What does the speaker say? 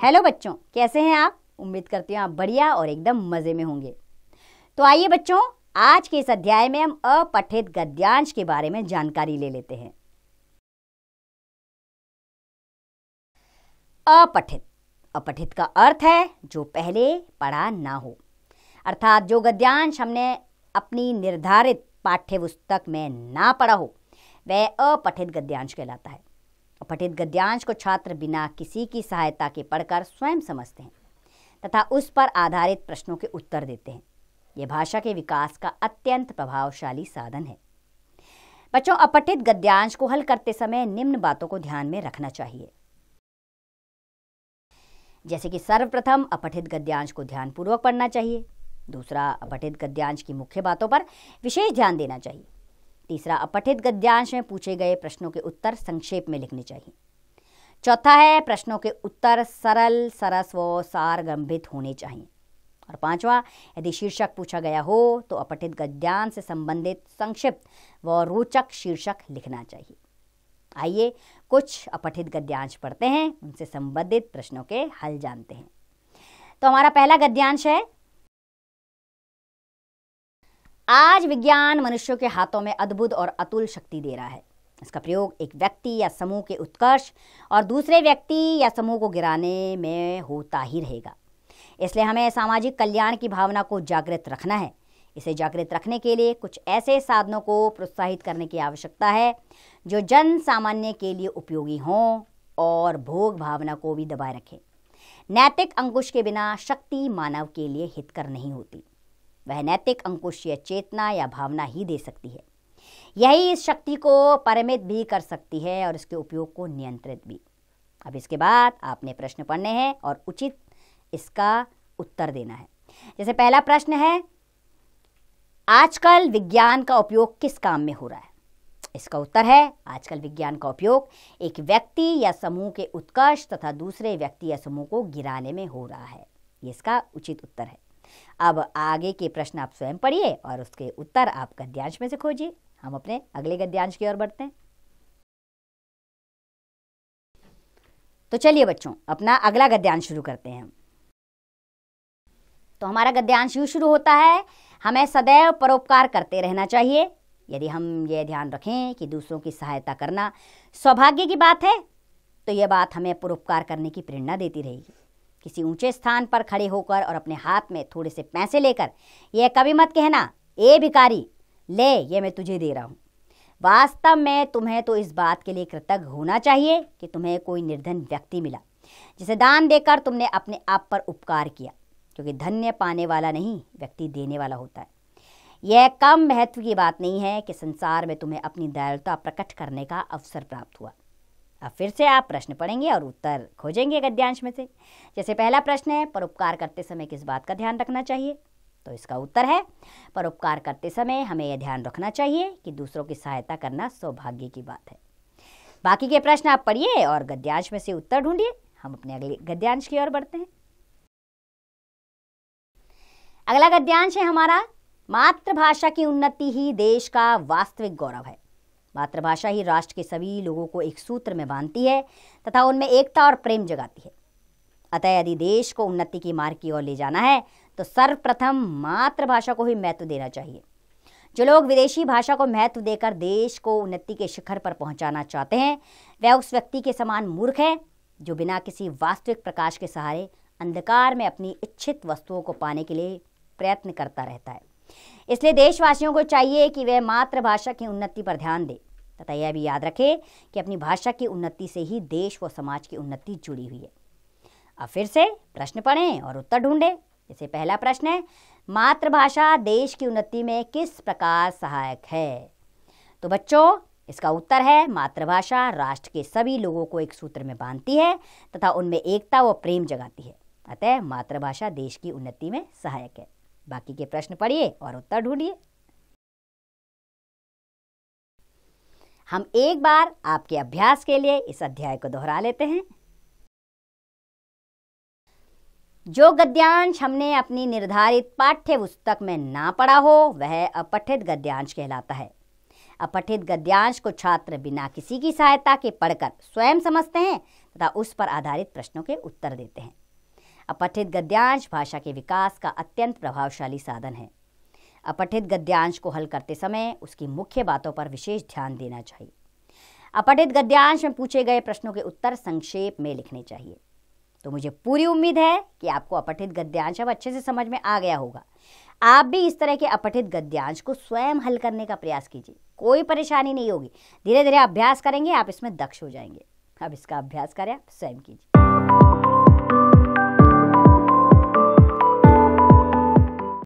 Hello बच्चों, कैसे हैं आप? उम्मीद करती हूँ आप बढ़िया और एकदम मज़े में होंगे। तो आइए बच्चों, आज के इस अध्याय में हम अपठित गद्यांश के बारे में जानकारी ले लेते हैं। अपठित का अर्थ है जो पहले पढ़ा ना हो, अर्थात जो गद्यांश हमने अपनी निर्धारित पाठ्य पुस्तक में ना पढ़ा हो वह अपठित गद्यांश कहलाता है। अपठित गद्यांश को छात्र बिना किसी की सहायता के पढ़कर स्वयं समझते हैं तथा उस पर आधारित प्रश्नों के उत्तर देते हैं। यह भाषा के विकास का अत्यंत प्रभावशाली साधन है। बच्चों, अपठित गद्यांश को हल करते समय निम्न बातों को ध्यान में रखना चाहिए, जैसे कि सर्वप्रथम अपठित गद्यांश को ध्यानपूर्वक पढ़ना चाहिए। दूसरा, अपठित गद्यांश की मुख्य बातों पर विशेष ध्यान देना चाहिए। तीसरा, अपठित गद्यांश में पूछे गए प्रश्नों के उत्तर संक्षेप में लिखने चाहिए। चौथा है, प्रश्नों के उत्तर सरल, सरस व सारगर्भित होने चाहिए। और पांचवा, यदि शीर्षक पूछा गया हो तो अपठित गद्यांश से संबंधित संक्षिप्त व रोचक शीर्षक लिखना चाहिए। आइए कुछ अपठित गद्यांश पढ़ते हैं, उनसे संबंधित प्रश्नों के हल जानते हैं। तो हमारा पहला गद्यांश है, आज विज्ञान मनुष्यों के हाथों में अद्भुत और अतुल शक्ति दे रहा है। इसका प्रयोग एक व्यक्ति या समूह के उत्कर्ष और दूसरे व्यक्ति या समूह को गिराने में होता ही रहेगा। इसलिए हमें सामाजिक कल्याण की भावना को जागृत रखना है। इसे जागृत रखने के लिए कुछ ऐसे साधनों को प्रोत्साहित करने की आवश्यकता है जो जन सामान्य के लिए उपयोगी हों और भोग भावना को भी दबाए रखें। नैतिक अंकुश के बिना शक्ति मानव के लिए हितकर नहीं होती। वह नैतिक अंकुश या चेतना या भावना ही दे सकती है। यही इस शक्ति को परिमित भी कर सकती है और इसके उपयोग को नियंत्रित भी। अब इसके बाद आपने प्रश्न पढ़ने हैं और उचित इसका उत्तर देना है। जैसे पहला प्रश्न है, आजकल विज्ञान का उपयोग किस काम में हो रहा है? इसका उत्तर है, आजकल विज्ञान का उपयोग एक व्यक्ति या समूह के उत्कर्ष तथा दूसरे व्यक्ति या समूह को गिराने में हो रहा है। ये इसका उचित उत्तर है। अब आगे के प्रश्न आप स्वयं पढ़िए और उसके उत्तर आप गद्यांश में से खोजिए। हम अपने अगले गद्यांश की ओर बढ़ते हैं। तो चलिए बच्चों, अपना अगला गद्यांश शुरू करते हैं। तो हमारा गद्यांश यूं शुरू होता है, हमें सदैव परोपकार करते रहना चाहिए। यदि हम ये ध्यान रखें कि दूसरों की सहायता करना सौभाग्य की बात है तो यह बात हमें परोपकार करने की प्रेरणा देती रहेगी। किसी ऊंचे स्थान पर खड़े होकर और अपने हाथ में थोड़े से पैसे लेकर यह कभी मत कहना, ए भिखारी ले, ये मैं तुझे दे रहा हूँ। वास्तव में तुम्हें तो इस बात के लिए कृतज्ञ होना चाहिए कि तुम्हें कोई निर्धन व्यक्ति मिला जिसे दान देकर तुमने अपने आप पर उपकार किया, क्योंकि धन्य पाने वाला नहीं व्यक्ति देने वाला होता है। यह कम महत्व की बात नहीं है कि संसार में तुम्हें अपनी दयालुता प्रकट करने का अवसर प्राप्त हुआ। अब फिर से आप प्रश्न पढ़ेंगे और उत्तर खोजेंगे गद्यांश में से। जैसे पहला प्रश्न है, परोपकार करते समय किस बात का ध्यान रखना चाहिए? तो इसका उत्तर है, परोपकार करते समय हमें यह ध्यान रखना चाहिए कि दूसरों की सहायता करना सौभाग्य की बात है। बाकी के प्रश्न आप पढ़िए और गद्यांश में से उत्तर ढूंढिए। हम अपने अगले गद्यांश की ओर बढ़ते हैं। अगला गद्यांश है हमारा, मातृभाषा की उन्नति ही देश का वास्तविक गौरव है। मातृभाषा ही राष्ट्र के सभी लोगों को एक सूत्र में बांधती है तथा उनमें एकता और प्रेम जगाती है। अतः यदि देश को उन्नति की मार्ग की ओर ले जाना है तो सर्वप्रथम मातृभाषा को ही महत्व देना चाहिए। जो लोग विदेशी भाषा को महत्व देकर देश को उन्नति के शिखर पर पहुंचाना चाहते हैं वह उस व्यक्ति के समान मूर्ख है जो बिना किसी वास्तविक प्रकाश के सहारे अंधकार में अपनी इच्छित वस्तुओं को पाने के लिए प्रयत्न करता रहता है। इसलिए देशवासियों को चाहिए कि वे मातृभाषा की उन्नति पर ध्यान दें तथा यह भी याद रखें कि अपनी भाषा की उन्नति से ही देश व समाज की उन्नति जुड़ी हुई है। अब फिर से प्रश्न पढ़ें और उत्तर ढूंढें। जैसे पहला प्रश्न है, मातृभाषा देश की उन्नति में किस प्रकार सहायक है? तो बच्चों, इसका उत्तर है, मातृभाषा राष्ट्र के सभी लोगों को एक सूत्र में बांधती है तथा उनमें एकता व प्रेम जगाती है। अतः मातृभाषा देश की उन्नति में सहायक है। बाकी के प्रश्न पढ़िए और उत्तर ढूंढिए। हम एक बार आपके अभ्यास के लिए इस अध्याय को दोहरा लेते हैं। जो गद्यांश हमने अपनी निर्धारित पाठ्य पुस्तक में ना पढ़ा हो वह अपठित गद्यांश कहलाता है। अपठित गद्यांश को छात्र बिना किसी की सहायता के पढ़कर स्वयं समझते हैं तथा उस पर आधारित प्रश्नों के उत्तर देते हैं। अपठित गद्यांश भाषा के विकास का अत्यंत प्रभावशाली साधन है। अपठित गद्यांश को हल करते समय उसकी मुख्य बातों पर विशेष ध्यान देना चाहिए। अपठित गद्यांश में पूछे गए प्रश्नों के उत्तर संक्षेप में लिखने चाहिए। तो मुझे पूरी उम्मीद है कि आपको अपठित गद्यांश अब अच्छे से समझ में आ गया होगा। आप भी इस तरह के अपठित गद्यांश को स्वयं हल करने का प्रयास कीजिए, कोई परेशानी नहीं होगी। धीरे धीरे अभ्यास करेंगे, आप इसमें दक्ष हो जाएंगे। अब इसका अभ्यास करें, आप स्वयं कीजिए।